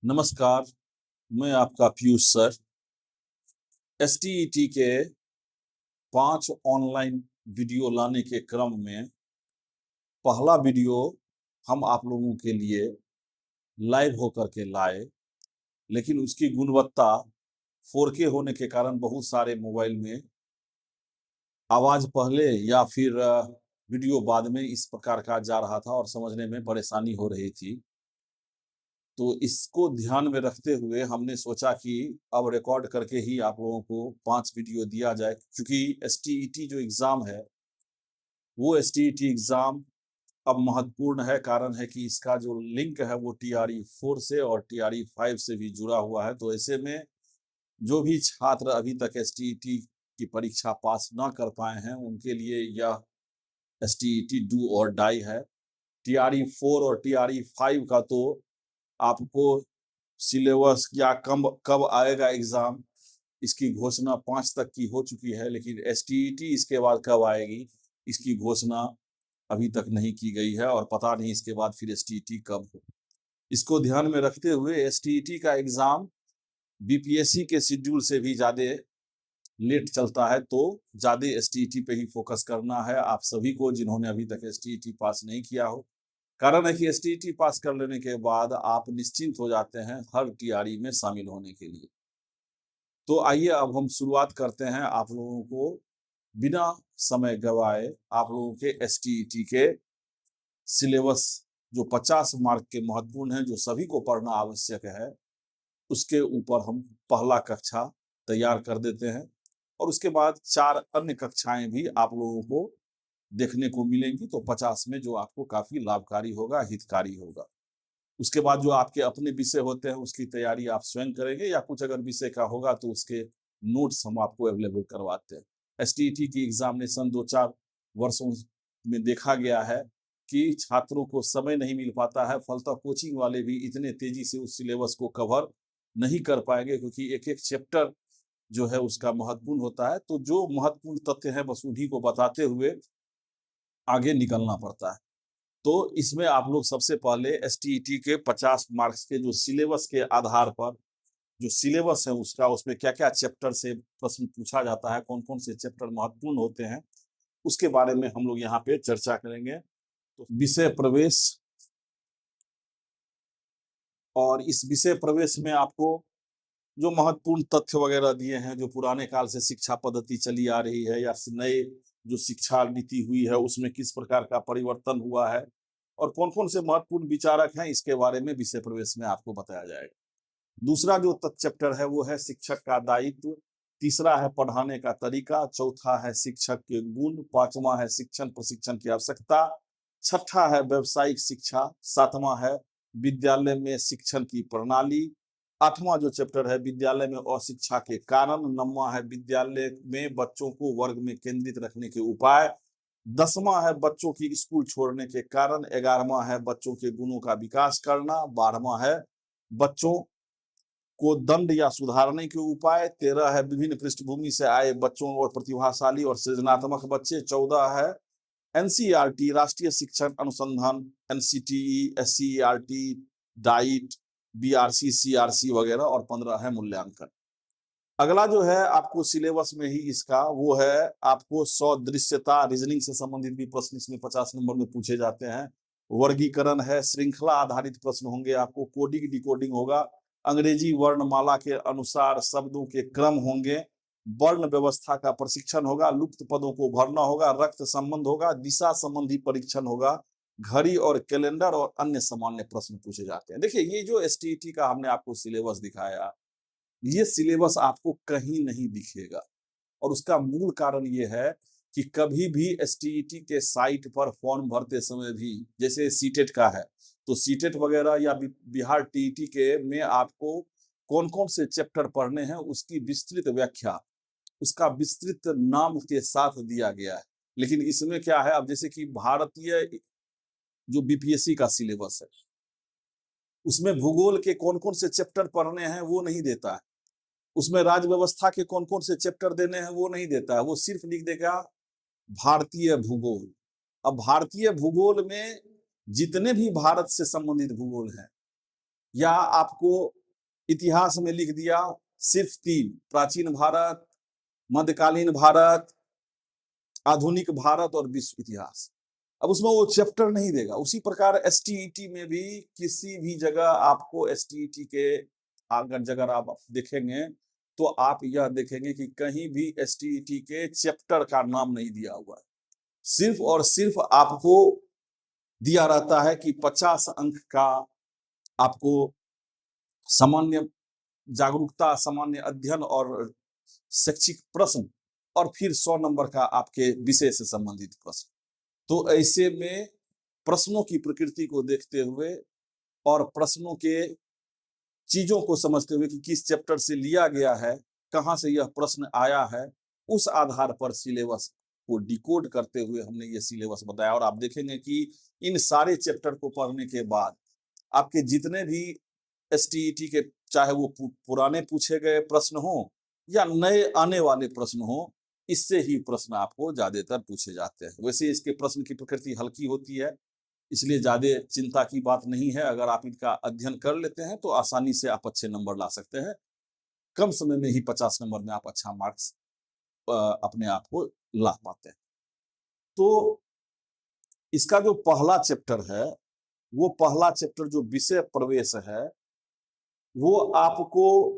नमस्कार, मैं आपका पीयूष सर। एसटीईटी के 5 ऑनलाइन वीडियो लाने के क्रम में पहला वीडियो हम आप लोगों के लिए लाइव होकर के लाए, लेकिन उसकी गुणवत्ता 4K होने के कारण बहुत सारे मोबाइल में आवाज़ पहले या फिर वीडियो बाद में इस प्रकार का जा रहा था और समझने में परेशानी हो रही थी। तो इसको ध्यान में रखते हुए हमने सोचा कि अब रिकॉर्ड करके ही आप लोगों को 5 वीडियो दिया जाए, क्योंकि एसटीईटी जो एग्ज़ाम है, वो एसटीईटी एग्ज़ाम अब महत्वपूर्ण है। कारण है कि इसका जो लिंक है वो टीआरई 4 से और टीआरई 5 से भी जुड़ा हुआ है। तो ऐसे में जो भी छात्र अभी तक एसटीईटी की परीक्षा पास ना कर पाए हैं, उनके लिए यह एसटीईटी डू और डाई है। टीआरई 4 और टीआरई 5 का तो आपको सिलेबस या कब कब आएगा एग्ज़ाम, इसकी घोषणा 5 तक की हो चुकी है, लेकिन एसटीईटी इसके बाद कब आएगी, इसकी घोषणा अभी तक नहीं की गई है और पता नहीं इसके बाद फिर एसटीईटी कब हो। इसको ध्यान में रखते हुए एसटीईटी का एग्ज़ाम बीपीएससी के शेड्यूल से भी ज़्यादा लेट चलता है, तो ज़्यादा एसटीईटी पे ही फ़ोकस करना है आप सभी को, जिन्होंने अभी तक एसटीईटी पास नहीं किया हो। कारण है कि एसटीईटी पास कर लेने के बाद आप निश्चिंत हो जाते हैं हर टीआरई में शामिल होने के लिए। तो आइए अब हम शुरुआत करते हैं आप लोगों को बिना समय गँवाए आप लोगों के एसटीईटी के सिलेबस जो 50 मार्क के महत्वपूर्ण हैं, जो सभी को पढ़ना आवश्यक है, उसके ऊपर हम पहला कक्षा तैयार कर देते हैं और उसके बाद 4 अन्य कक्षाएँ भी आप लोगों को देखने को मिलेंगी, तो 50 में जो आपको काफ़ी लाभकारी होगा, हितकारी होगा। उसके बाद जो आपके अपने विषय होते हैं, उसकी तैयारी आप स्वयं करेंगे या कुछ अगर विषय का होगा तो उसके नोट्स हम आपको अवेलेबल करवाते हैं। एसटीईटी की एग्ज़ामिनेशन 2-4 वर्षों में देखा गया है कि छात्रों को समय नहीं मिल पाता है, फलतः कोचिंग वाले भी इतने तेज़ी से उस सिलेबस को कवर नहीं कर पाएँगे, क्योंकि एक-एक चैप्टर जो है उसका महत्वपूर्ण होता है। तो जो महत्वपूर्ण तथ्य हैं बस उन्हीं को बताते हुए आगे निकलना पड़ता है। तो इसमें आप लोग सबसे पहले एसटीईटी के 50 मार्क्स के जो सिलेबस के आधार पर जो सिलेबस है उसका, उसमें क्या-क्या चैप्टर से प्रश्न पूछा जाता है, कौन-कौन से चैप्टर महत्वपूर्ण होते हैं, उसके बारे में हम लोग यहाँ पे चर्चा करेंगे। तो विषय प्रवेश, और इस विषय प्रवेश में आपको जो महत्वपूर्ण तथ्य वगैरह दिए हैं, जो पुराने काल से शिक्षा पद्धति चली आ रही है या नए जो शिक्षा नीति हुई है, उसमें किस प्रकार का परिवर्तन हुआ है और कौन-कौन से महत्वपूर्ण विचारक हैं, इसके बारे में विषय प्रवेश में आपको बताया जाएगा। दूसरा जो चैप्टर है वो है शिक्षक का दायित्व, तीसरा है पढ़ाने का तरीका, चौथा है शिक्षक के गुण, पांचवा है शिक्षण प्रशिक्षण की आवश्यकता, छठा है व्यावसायिक शिक्षा, सातवां है विद्यालय में शिक्षण की प्रणाली, आठवां जो चैप्टर है विद्यालय में अशिक्षा के कारण, नौवां है विद्यालय में बच्चों को वर्ग में केंद्रित रखने के उपाय, 10वां है बच्चों की स्कूल छोड़ने के कारण, 11वां है बच्चों के गुणों का विकास करना, 12वां है बच्चों को दंड या सुधारने के उपाय, 13 है विभिन्न पृष्ठभूमि से आए बच्चों और प्रतिभाशाली और सृजनात्मक बच्चे, 14 है एनसीईआरटी राष्ट्रीय शिक्षण अनुसंधान, NCTE, SCERT, diet, BRC, CRC वगैरह, और 15 है मूल्यांकन। अगला जो है आपको सिलेबस में ही इसका वो है आपको सदृश्यता, रीजनिंग से संबंधित भी प्रश्न इसमें 50 नंबर में पूछे जाते हैं। वर्गीकरण है, श्रृंखला आधारित प्रश्न होंगे, आपको कोडिंग डिकोडिंग होगा, अंग्रेजी वर्णमाला के अनुसार शब्दों के क्रम होंगे, वर्ण व्यवस्था का प्रशिक्षण होगा, लुप्त पदों को भरना होगा, रक्त संबंध होगा, दिशा संबंधी परीक्षण होगा, घड़ी और कैलेंडर और अन्य सामान्य प्रश्न पूछे जाते हैं। देखिए, ये जो एसटीईटी का हमने आपको सिलेबस दिखाया, ये सिलेबस आपको कहीं नहीं दिखेगा और उसका मूल कारण ये है कि कभी भी एसटीईटी के साइट पर फॉर्म भरते समय भी, जैसे सीटेट का है, तो सीटेट वगैरह या बिहार टीईटी के में आपको कौन-कौन से चैप्टर पढ़ने हैं, उसकी विस्तृत व्याख्या, उसका विस्तृत नाम के साथ दिया गया है। लेकिन इसमें क्या है, अब जैसे कि भारतीय जो बीपीएससी का सिलेबस है, उसमें भूगोल के कौन-कौन से चैप्टर पढ़ने हैं, वो नहीं देता है। उसमें राज्य व्यवस्था के कौन-कौन से चैप्टर देने हैं वो नहीं देता है, वो सिर्फ लिख देगा भारतीय भूगोल। अब भारतीय भूगोल में जितने भी भारत से संबंधित भूगोल हैं, या आपको इतिहास में लिख दिया सिर्फ 3, प्राचीन भारत, मध्यकालीन भारत, आधुनिक भारत और विश्व इतिहास। अब उसमें वो चैप्टर नहीं देगा। उसी प्रकार एसटीईटी में भी किसी भी जगह आपको एसटीईटी के अगर जगह आप देखेंगे तो आप यह देखेंगे कि कहीं भी एसटीईटी के चैप्टर का नाम नहीं दिया हुआ है। सिर्फ और सिर्फ आपको दिया रहता है कि 50 अंक का आपको सामान्य जागरूकता, सामान्य अध्ययन और शैक्षिक प्रश्न, और फिर 100 नंबर का आपके विषय से संबंधित प्रश्न। तो ऐसे में प्रश्नों की प्रकृति को देखते हुए और प्रश्नों के चीजों को समझते हुए कि किस चैप्टर से लिया गया है, कहाँ से यह प्रश्न आया है, उस आधार पर सिलेबस को डिकोड करते हुए हमने ये सिलेबस बताया। और आप देखेंगे कि इन सारे चैप्टर को पढ़ने के बाद आपके जितने भी एसटीईटी के, चाहे वो पुराने पूछे गए प्रश्न हो या नए आने वाले प्रश्न हो, इससे ही प्रश्न आपको ज्यादातर पूछे जाते हैं। वैसे इसके प्रश्न की प्रकृति हल्की होती है, इसलिए ज्यादा चिंता की बात नहीं है। अगर आप इनका अध्ययन कर लेते हैं तो आसानी से आप अच्छे नंबर ला सकते हैं। कम समय में ही 50 नंबर में आप अच्छा मार्क्स अपने आप को ला पाते हैं। तो इसका जो पहला चैप्टर है, वो पहला चैप्टर जो विषय प्रवेश है, वो आपको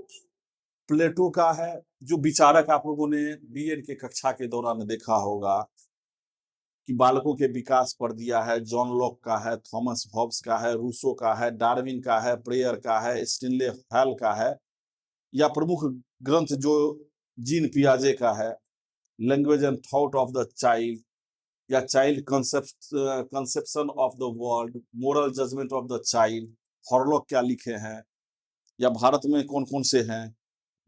प्लेटो का है, जो विचारक आप लोगों ने बीएड के कक्षा के दौरान देखा होगा कि बालकों के विकास पर दिया है। जॉन लॉक का है, थॉमस हॉब्स का है, रूसो का है, डार्विन का है, प्रेयर का है, स्टिनले हॉल का है, या प्रमुख ग्रंथ जो जीन पियाजे का है, language and thought of the child, या child conception of the world, moral judgement of the child, Hurlock क्या लिखे हैं, या भारत में कौन कौन से हैं,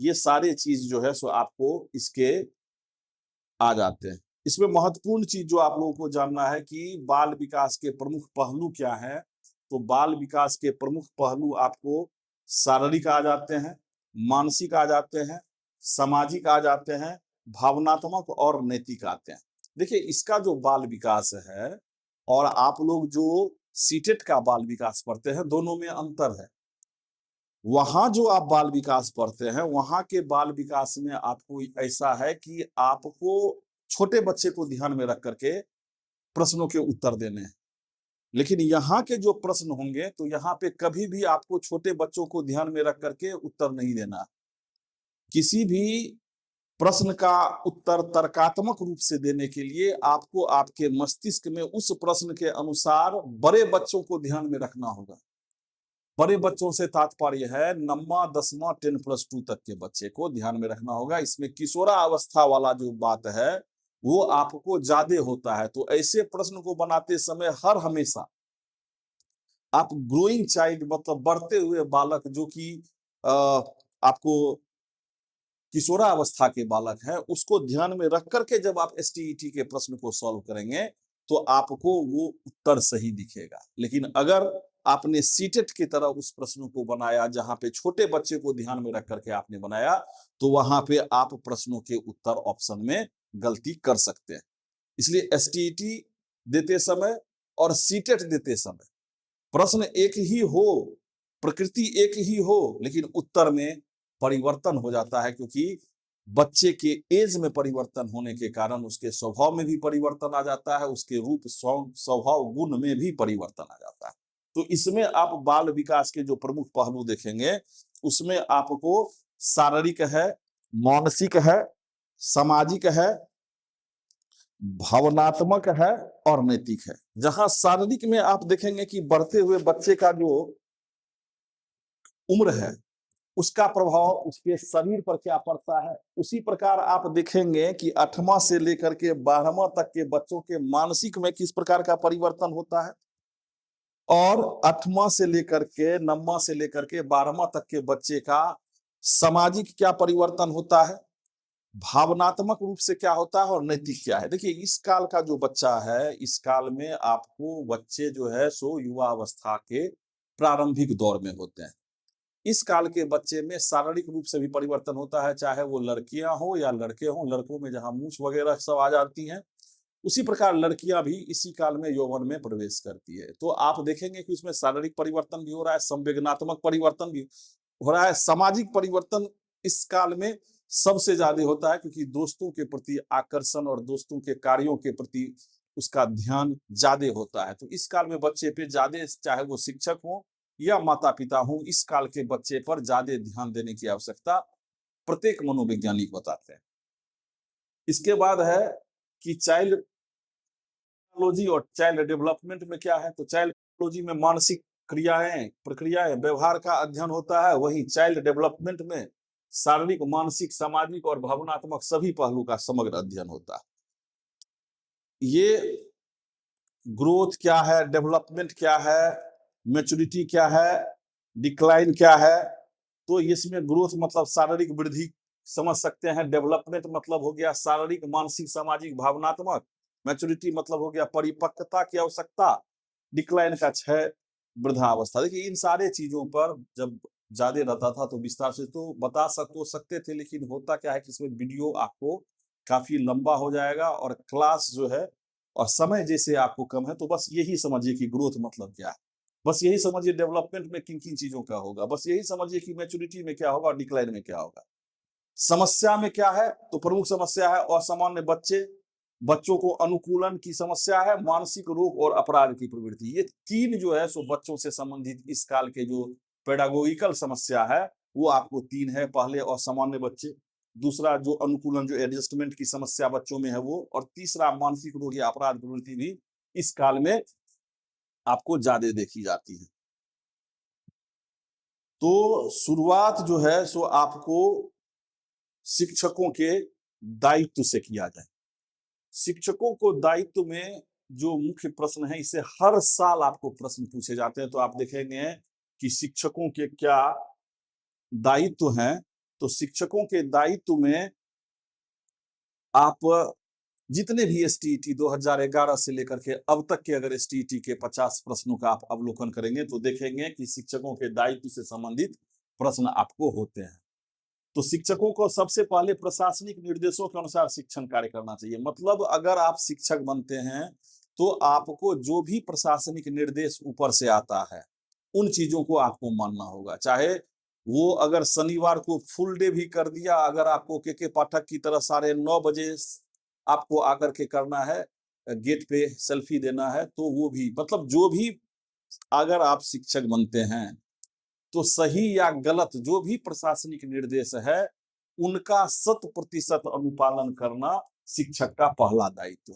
ये सारे चीज जो है सो आपको इसके आ जाते हैं। इसमें महत्वपूर्ण चीज जो आप लोगों को जानना है कि बाल विकास के प्रमुख पहलू क्या है। तो बाल विकास के प्रमुख पहलू आपको शारीरिक आ जाते हैं, मानसिक आ जाते हैं, सामाजिक आ जाते हैं, भावनात्मक और नैतिक आते हैं। देखिए, इसका जो बाल विकास है और आप लोग जो सीटेट का बाल विकास पढ़ते हैं, दोनों में अंतर है। वहां जो आप बाल विकास पढ़ते हैं, वहां के बाल विकास में आपको ऐसा है कि आपको छोटे बच्चे को ध्यान में रख करके प्रश्नों के उत्तर देने हैं। लेकिन यहाँ के जो प्रश्न होंगे, तो यहाँ पे कभी भी आपको छोटे बच्चों को ध्यान में रख करके उत्तर नहीं देना। किसी भी प्रश्न का उत्तर तर्कात्मक रूप से देने के लिए आपको आपके मस्तिष्क में उस प्रश्न के अनुसार बड़े बच्चों को ध्यान में रखना होगा। बड़े बच्चों से तात्पर्य है नवमा, 10वां, 10+2 तक के बच्चे को ध्यान में रखना होगा। इसमें किशोरा अवस्था वाला जो बात है वो आपको ज्यादा होता है। तो ऐसे प्रश्न को बनाते समय हर हमेशा आप ग्रोइंग चाइल्ड, मतलब बढ़ते हुए बालक, जो कि आपको किशोरा अवस्था के बालक है, उसको ध्यान में रख करके जब आप एसटीईटी के प्रश्न को सॉल्व करेंगे तो आपको वो उत्तर सही दिखेगा। लेकिन अगर आपने सीटेट की तरह उस प्रश्न को बनाया जहां पे छोटे बच्चे को ध्यान में रख करके आपने बनाया, तो वहां पे आप प्रश्नों के उत्तर ऑप्शन में गलती कर सकते हैं। इसलिए एसटीईटी देते समय और सीटेट देते समय प्रश्न एक ही हो, प्रकृति एक ही हो, लेकिन उत्तर में परिवर्तन हो जाता है, क्योंकि बच्चे के एज में परिवर्तन होने के कारण उसके स्वभाव में भी परिवर्तन आ जाता है, उसके रूप स्वभाव गुण में भी परिवर्तन आ जाता है। तो इसमें आप बाल विकास के जो प्रमुख पहलू देखेंगे, उसमें आपको शारीरिक है, मानसिक है, सामाजिक है, भावनात्मक है और नैतिक है। जहां शारीरिक में आप देखेंगे कि बढ़ते हुए बच्चे का जो उम्र है, उसका प्रभाव उसके शरीर पर क्या पड़ता है। उसी प्रकार आप देखेंगे कि 8वां से लेकर के 12वां तक के बच्चों के मानसिक में किस प्रकार का परिवर्तन होता है, और 8वां से लेकर के 9वां से लेकर के 12वां तक के बच्चे का सामाजिक क्या परिवर्तन होता है, भावनात्मक रूप से क्या होता है और नैतिक क्या है। देखिए, इस काल का जो बच्चा है, इस काल में आपको बच्चे जो है सो युवा अवस्था के प्रारंभिक दौर में होते हैं। इस काल के बच्चे में शारीरिक रूप से भी परिवर्तन होता है, चाहे वो लड़कियां हो या लड़के हो। लड़कों में जहां मूछ वगैरह सब आ जाती हैं, उसी प्रकार लड़कियां भी इसी काल में यौवन में प्रवेश करती है। तो आप देखेंगे कि उसमें शारीरिक परिवर्तन भी हो रहा है, संवेदनात्मक परिवर्तन भी हो रहा है, सामाजिक परिवर्तन इस काल में सबसे ज्यादा होता है, क्योंकि दोस्तों के प्रति आकर्षण और दोस्तों के कार्यों के प्रति उसका ध्यान ज्यादा होता है। तो इस काल में बच्चे पे ज्यादा, चाहे वो शिक्षक हो या माता पिता हो, इस काल के बच्चे पर ज्यादा ध्यान देने की आवश्यकता प्रत्येक मनोवैज्ञानिक बताते हैं। इसके बाद है कि चाइल्ड साइकोलॉजी और चाइल्ड डेवलपमेंट में क्या है, तो चाइल्ड साइकोलॉजी में मानसिक क्रियाएं, प्रक्रियाएं, व्यवहार का अध्ययन होता है। वहीं चाइल्ड डेवलपमेंट में शारीरिक, मानसिक, सामाजिक और भावनात्मक सभी पहलू का समग्र अध्ययन होता है। ये ग्रोथ क्या है, डेवलपमेंट क्या है, मैच्योरिटी क्या है, डिक्लाइन क्या है, तो इसमें ग्रोथ मतलब शारीरिक वृद्धि समझ सकते हैं, डेवलपमेंट मतलब हो गया शारीरिक, मानसिक, सामाजिक, भावनात्मक, मैच्योरिटी मतलब हो गया परिपक्वता की आवश्यकता, डिक्लाइन का क्षय, वृद्धावस्था। देखिए इन सारे चीजों पर जब ज्यादा रहता था तो विस्तार से तो बता सकते थे, लेकिन होता क्या है कि इसमें वीडियो आपको काफी लंबा हो जाएगा और क्लास जो है और समय जैसे आपको कम है, तो बस यही समझिए कि ग्रोथ मतलब क्या है, बस यही समझिए डेवलपमेंट में किन किन चीजों का होगा, बस यही समझिए कि मैच्योरिटी में क्या होगा और डिक्लाइन में क्या होगा। समस्या में क्या है, तो प्रमुख समस्या है असामान्य बच्चे, बच्चों को अनुकूलन की समस्या है, मानसिक रोग और अपराध की प्रवृत्ति। ये तीन जो है सो बच्चों से संबंधित इस काल के जो पेडागोगिकल समस्या है वो आपको तीन है। पहले असामान्य बच्चे, दूसरा जो अनुकूलन, जो एडजस्टमेंट की समस्या बच्चों में है वो, और तीसरा मानसिक रोग या अपराध प्रवृत्ति भी इस काल में आपको ज्यादा देखी जाती है। तो शुरुआत जो है सो आपको शिक्षकों के दायित्व से किया जाए। शिक्षकों को दायित्व में जो मुख्य प्रश्न है, इसे हर साल आपको प्रश्न पूछे जाते हैं। तो आप देखेंगे कि शिक्षकों के क्या दायित्व हैं। तो शिक्षकों के दायित्व में आप जितने भी एसटीईटी 2011 से लेकर के अब तक के अगर एसटीईटी के 50 प्रश्नों का आप अवलोकन करेंगे तो देखेंगे कि शिक्षकों के दायित्व से संबंधित प्रश्न आपको होते हैं। तो शिक्षकों को सबसे पहले प्रशासनिक निर्देशों के अनुसार शिक्षण कार्य करना चाहिए। मतलब अगर आप शिक्षक बनते हैं तो आपको जो भी प्रशासनिक निर्देश ऊपर से आता है उन चीजों को आपको मानना होगा। चाहे वो अगर शनिवार को फुल डे भी कर दिया, अगर आपको के पाठक की तरह 9:30 आपको आकर के करना है, गेट पे सेल्फी देना है, तो वो भी, मतलब जो भी अगर आप शिक्षक बनते हैं तो सही या गलत जो भी प्रशासनिक निर्देश है उनका 100% अनुपालन करना शिक्षक का पहला दायित्व।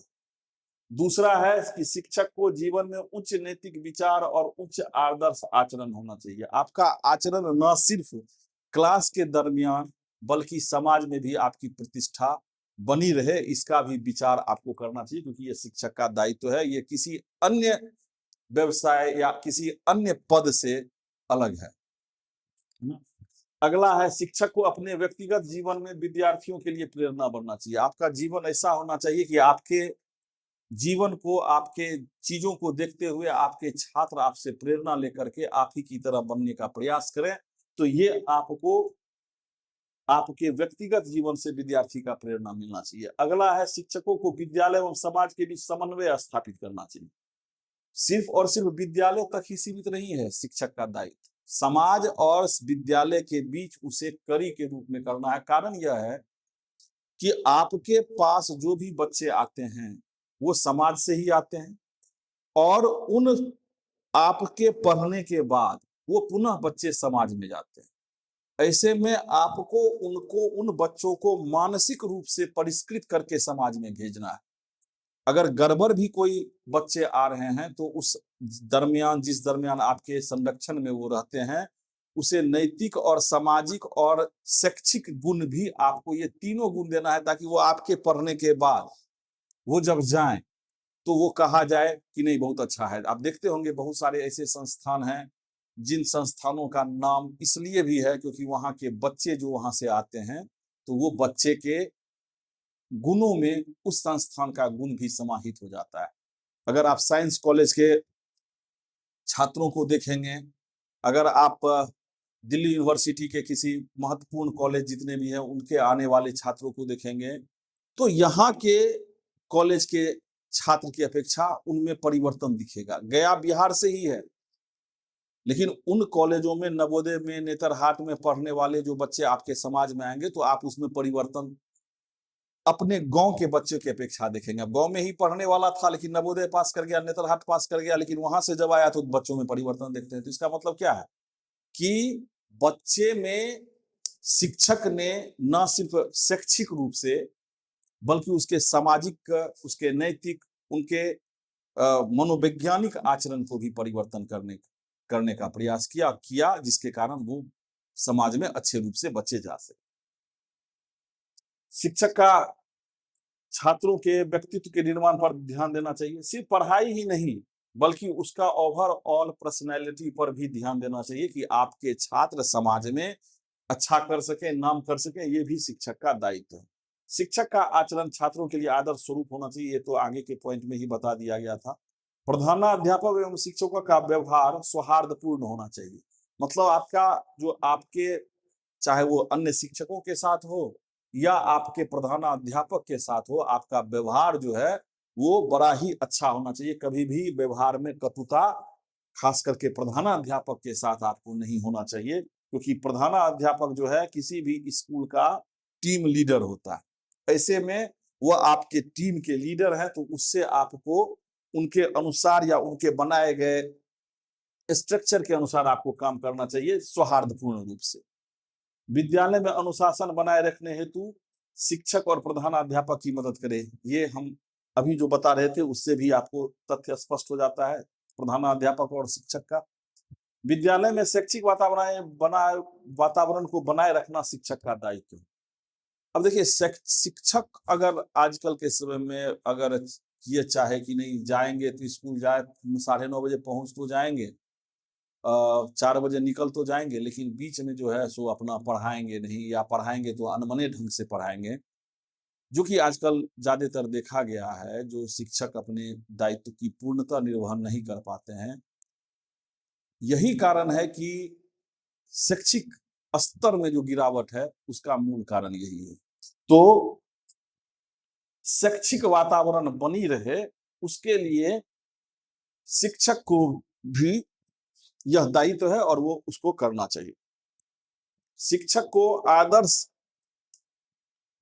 दूसरा है कि शिक्षक को जीवन में उच्च नैतिक विचार और उच्च आदर्श आचरण होना चाहिए। आपका आचरण न सिर्फ क्लास के दरमियान बल्कि समाज में भी आपकी प्रतिष्ठा बनी रहे, इसका भी विचार आपको करना चाहिए, क्योंकि ये शिक्षक का दायित्व है। ये किसी अन्य व्यवसाय या किसी अन्य पद से अलग है। अगला है, शिक्षक को अपने व्यक्तिगत जीवन में विद्यार्थियों के लिए प्रेरणा बनना चाहिए। आपका जीवन ऐसा होना चाहिए कि आपके जीवन को, आपके चीजों को देखते हुए आपके छात्र आपसे प्रेरणा लेकर के आप ही की तरह बनने का प्रयास करें। तो ये आपको आपके व्यक्तिगत जीवन से विद्यार्थी का प्रेरणा मिलना चाहिए। अगला है, शिक्षकों को विद्यालय एवं समाज के बीच समन्वय स्थापित करना चाहिए। सिर्फ और सिर्फ विद्यालय तक ही सीमित नहीं है शिक्षक का दायित्व, समाज और विद्यालय के बीच उसे कड़ी के रूप में करना है। कारण यह है कि आपके पास जो भी बच्चे आते हैं वो समाज से ही आते हैं, और उन आपके पढ़ने के बाद वो पुनः बच्चे समाज में जाते हैं। ऐसे में आपको उन बच्चों को मानसिक रूप से परिष्कृत करके समाज में भेजना है। अगर गड़बड़ भी कोई बच्चे आ रहे हैं तो उस दरमियान, जिस दरमियान आपके संरक्षण में वो रहते हैं, उसे नैतिक और सामाजिक और शैक्षिक गुण भी आपको, ये तीनों गुण देना है, ताकि वो आपके पढ़ने के बाद वो जब जाएं तो वो कहा जाए कि नहीं बहुत अच्छा है। आप देखते होंगे बहुत सारे ऐसे संस्थान हैं जिन संस्थानों का नाम इसलिए भी है क्योंकि वहां के बच्चे जो वहां से आते हैं तो वो बच्चे के गुणों में उस संस्थान का गुण भी समाहित हो जाता है। अगर आप साइंस कॉलेज के छात्रों को देखेंगे, अगर आप दिल्ली यूनिवर्सिटी के किसी महत्वपूर्ण कॉलेज जितने भी हैं उनके आने वाले छात्रों को देखेंगे, तो यहाँ के कॉलेज के छात्र की अपेक्षा उनमें परिवर्तन दिखेगा। गया बिहार से ही है, लेकिन उन कॉलेजों में, नवोदय में, नेतरहाट में पढ़ने वाले जो बच्चे आपके समाज में आएंगे तो आप उसमें परिवर्तन अपने गांव के बच्चे की अपेक्षा देखेंगे। अब गांव में ही पढ़ने वाला था, लेकिन नवोदय पास कर गया, नेतरहाट पास कर गया, लेकिन वहां से जब आया तो बच्चों में परिवर्तन देखते हैं। तो इसका मतलब क्या है कि बच्चे में शिक्षक ने न सिर्फ शैक्षिक रूप से, बल्कि उसके सामाजिक, उसके नैतिक, उनके मनोवैज्ञानिक आचरण को भी परिवर्तन करने का प्रयास किया, जिसके कारण वो समाज में अच्छे रूप से बच्चे जा सके। शिक्षक का छात्रों के व्यक्तित्व के निर्माण पर ध्यान देना चाहिए। सिर्फ पढ़ाई ही नहीं, बल्कि उसका ओवरऑल पर्सनैलिटी पर भी ध्यान देना चाहिए कि आपके छात्र समाज में अच्छा कर सके, नाम कर सके। ये भी शिक्षक का दायित्व है। शिक्षक का आचरण छात्रों के लिए आदर्श स्वरूप होना चाहिए। ये तो आगे के पॉइंट में ही बता दिया गया था। प्रधानाध्यापक एवं शिक्षकों का व्यवहार सौहार्दपूर्ण होना चाहिए। मतलब आपका जो आपके, चाहे वो अन्य शिक्षकों के साथ हो या आपके प्रधानाध्यापक के साथ हो, आपका व्यवहार जो है वो बड़ा ही अच्छा होना चाहिए। कभी भी व्यवहार में कटुता, खास करके प्रधानाध्यापक के साथ आपको नहीं होना चाहिए, क्योंकि प्रधानाध्यापक जो है किसी भी स्कूल का टीम लीडर होता है। ऐसे में वो आपके टीम के लीडर है, तो उससे आपको उनके अनुसार या उनके बनाए गए स्ट्रक्चर के अनुसार आपको काम करना चाहिए, सौहार्दपूर्ण रूप से। विद्यालय में अनुशासन बनाए रखने हेतु शिक्षक और प्रधानाध्यापक की मदद करें। ये हम अभी जो बता रहे थे उससे भी आपको तथ्य स्पष्ट हो जाता है, प्रधानाध्यापक और शिक्षक का। विद्यालय में शैक्षिक वातावरण को बनाए रखना शिक्षक का दायित्व है। अब देखिए, शिक्षक अगर आजकल के समय में अगर ये चाहे कि नहीं जाएंगे तो स्कूल जाए, 9:30 बजे पहुंच तो जाएंगे, 4 बजे निकल तो जाएंगे, लेकिन बीच में जो है सो अपना पढ़ाएंगे नहीं, या पढ़ाएंगे तो अनमने ढंग से पढ़ाएंगे, जो कि आजकल ज्यादातर देखा गया है। जो शिक्षक अपने दायित्व की पूर्णतः निर्वहन नहीं कर पाते हैं। यही कारण है कि शैक्षिक स्तर में जो गिरावट है उसका मूल कारण यही है। तो शैक्षिक वातावरण बनी रहे, उसके लिए शिक्षक को भी यह दायित्व है और वो उसको करना चाहिए। शिक्षक को आदर्श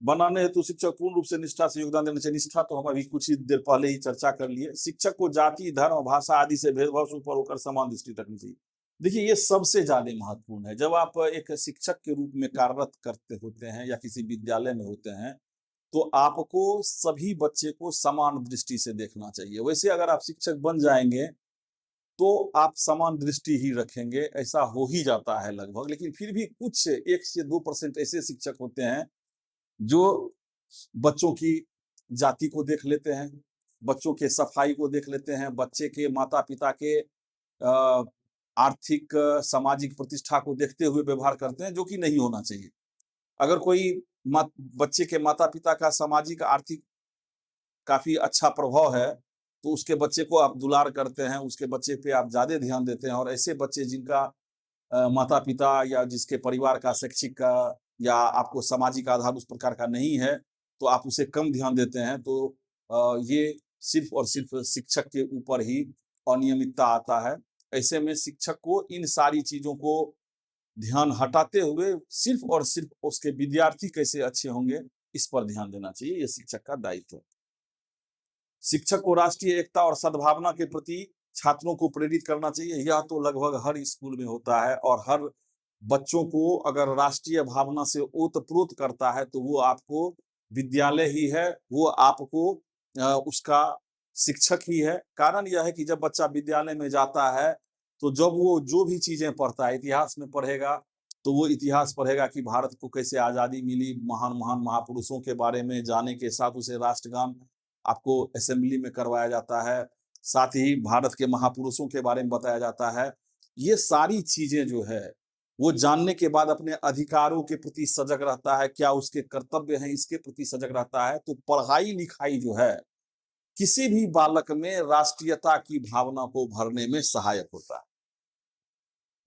बनाने हेतु शिक्षक पूर्ण रूप से निष्ठा से योगदान देना चाहिए। निष्ठा तो हम अभी कुछ ही देर पहले ही चर्चा कर लिए। शिक्षक को जाति, धर्म, भाषा आदि से भेदभाव से ऊपर होकर समान दृष्टि रखनी चाहिए। देखिए, ये सबसे ज्यादा महत्वपूर्ण है। जब आप एक शिक्षक के रूप में कार्यरत करते होते हैं या किसी विद्यालय में होते हैं, तो आपको सभी बच्चे को समान दृष्टि से देखना चाहिए। वैसे अगर आप शिक्षक बन जाएंगे तो आप समान दृष्टि ही रखेंगे, ऐसा हो ही जाता है लगभग। लेकिन फिर भी कुछ 1 से 2% ऐसे शिक्षक होते हैं जो बच्चों की जाति को देख लेते हैं, बच्चों के सफाई को देख लेते हैं, बच्चे के माता पिता के आर्थिक, सामाजिक प्रतिष्ठा को देखते हुए व्यवहार करते हैं, जो कि नहीं होना चाहिए। अगर कोई बच्चे के माता पिता का सामाजिक, आर्थिक काफी अच्छा प्रभाव है, तो उसके बच्चे को आप दुलार करते हैं, उसके बच्चे पे आप ज्यादा ध्यान देते हैं। और ऐसे बच्चे जिनका माता पिता या जिसके परिवार का शैक्षिक का या आपको सामाजिक आधार उस प्रकार का नहीं है, तो आप उसे कम ध्यान देते हैं। तो ये सिर्फ और सिर्फ शिक्षक के ऊपर ही अनियमितता आता है। ऐसे में शिक्षक को इन सारी चीजों को ध्यान हटाते हुए सिर्फ और सिर्फ उसके विद्यार्थी कैसे अच्छे होंगे, इस पर ध्यान देना चाहिए। ये शिक्षक का दायित्व है। शिक्षक को राष्ट्रीय एकता और सद्भावना के प्रति छात्रों को प्रेरित करना चाहिए। यह तो लगभग हर स्कूल में होता है, और हर बच्चों को अगर राष्ट्रीय भावना से ओतप्रोत करता है तो वो आपको विद्यालय ही है, वो आपको उसका शिक्षक ही है। कारण यह है कि जब बच्चा विद्यालय में जाता है तो जब वो जो भी चीजें पढ़ता है, इतिहास में पढ़ेगा तो वो इतिहास पढ़ेगा कि भारत को कैसे आजादी मिली, महान महान महापुरुषों के बारे में जाने के साथ उसे राष्ट्रगान आपको असेंबली में करवाया जाता है, साथ ही भारत के महापुरुषों के बारे में बताया जाता है। ये सारी चीजें जो है वो जानने के बाद अपने अधिकारों के प्रति सजग रहता है, क्या उसके कर्तव्य हैं इसके प्रति सजग रहता है। तो पढ़ाई लिखाई जो है किसी भी बालक में राष्ट्रीयता की भावना को भरने में सहायक होता है।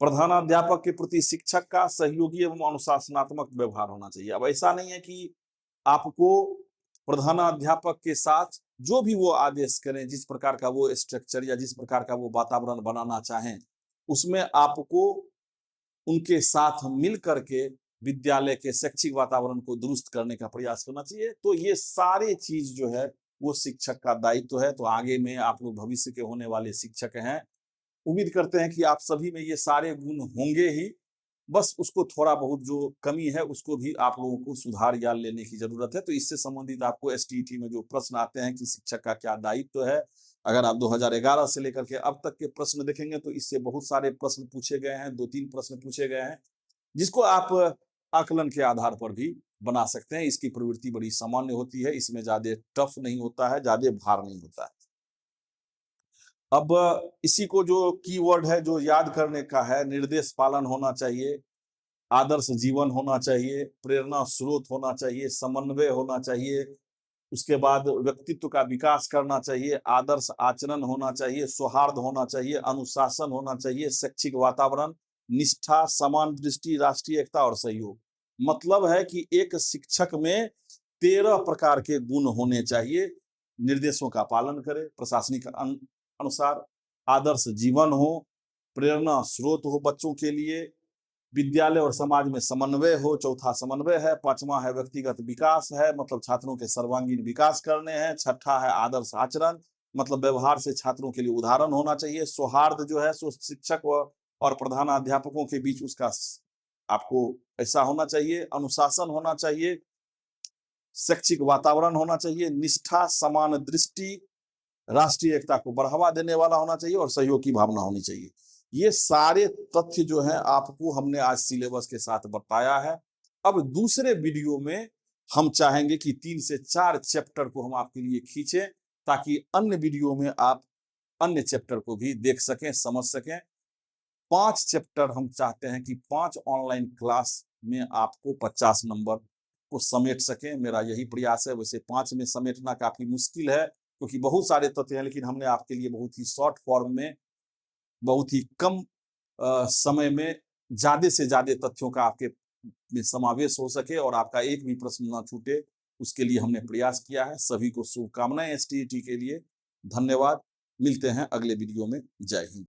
प्रधानाध्यापक के प्रति शिक्षक का सहयोगी एवं अनुशासनात्मक व्यवहार होना चाहिए। अब ऐसा नहीं है कि आपको प्रधानाध्यापक के साथ जो भी वो आदेश करें, जिस प्रकार का वो स्ट्रक्चर या जिस प्रकार का वो वातावरण बनाना चाहें, उसमें आपको उनके साथ मिल करके विद्यालय के शैक्षिक वातावरण को दुरुस्त करने का प्रयास करना चाहिए। तो ये सारी चीज़ जो है, वो शिक्षक का दायित्व है। तो आगे में आप लोग भविष्य के होने वाले शिक्षक हैं। उम्मीद करते हैं कि आप सभी में ये सारे गुण होंगे ही, बस उसको थोड़ा बहुत जो कमी है, उसको भी आप लोगों को सुधार या लेने की ज़रूरत है। तो इससे संबंधित आपको एसटीईटी में जो प्रश्न आते हैं कि शिक्षक का क्या दायित्व है, अगर आप 2011 से लेकर के अब तक के प्रश्न देखेंगे, तो इससे बहुत सारे प्रश्न पूछे गए हैं, 2-3 प्रश्न पूछे गए हैं, जिसको आप आकलन के आधार पर भी बना सकते हैं। इसकी प्रवृत्ति बड़ी सामान्य होती है, इसमें ज़्यादा टफ नहीं होता है, ज़्यादा भार नहीं होता है। अब इसी को जो कीवर्ड है, जो याद करने का है, निर्देश पालन होना चाहिए, आदर्श जीवन होना चाहिए, प्रेरणा स्रोत होना चाहिए, समन्वय होना चाहिए, उसके बाद व्यक्तित्व का विकास करना चाहिए, आदर्श आचरण होना चाहिए, सौहार्द होना चाहिए, अनुशासन होना चाहिए, शैक्षिक वातावरण, निष्ठा, समान दृष्टि, राष्ट्रीय एकता और सहयोग। मतलब है कि एक शिक्षक में 13 प्रकार के गुण होने चाहिए। निर्देशों का पालन करे, प्रशासनिक अनुसार, आदर्श जीवन हो, प्रेरणा स्रोत हो बच्चों के लिए, विद्यालय और समाज में समन्वय हो, चौथा समन्वय है, पांचवा है व्यक्तिगत विकास है, मतलब छात्रों के सर्वांगीण विकास करने हैं, छठा है आदर्श आचरण, मतलब व्यवहार से छात्रों के लिए उदाहरण होना चाहिए, सौहार्द जो है सो शिक्षक और प्रधानाध्यापकों के बीच उसका आपको ऐसा होना चाहिए, अनुशासन होना चाहिए, शैक्षिक वातावरण होना चाहिए, निष्ठा, समान दृष्टि, राष्ट्रीय एकता को बढ़ावा देने वाला होना चाहिए और सहयोग की भावना होनी चाहिए। ये सारे तथ्य जो हैं आपको हमने आज सिलेबस के साथ बताया है। अब दूसरे वीडियो में हम चाहेंगे कि 3 से 4 चैप्टर को हम आपके लिए खींचें, ताकि अन्य वीडियो में आप अन्य चैप्टर को भी देख सकें, समझ सकें। 5 चैप्टर हम चाहते हैं कि 5 ऑनलाइन क्लास में आपको 50 नंबर को समेट सकें, मेरा यही प्रयास है। वैसे 5 में समेटना काफ़ी मुश्किल है, क्योंकि बहुत सारे तथ्य हैं, लेकिन हमने आपके लिए बहुत ही शॉर्ट फॉर्म में, बहुत ही कम समय में ज़्यादा से ज़्यादा तथ्यों का आपके में समावेश हो सके और आपका एक भी प्रश्न ना छूटे, उसके लिए हमने प्रयास किया है। सभी को शुभकामनाएँ एसटीईटी के लिए। धन्यवाद। मिलते हैं अगले वीडियो में। जय हिंद।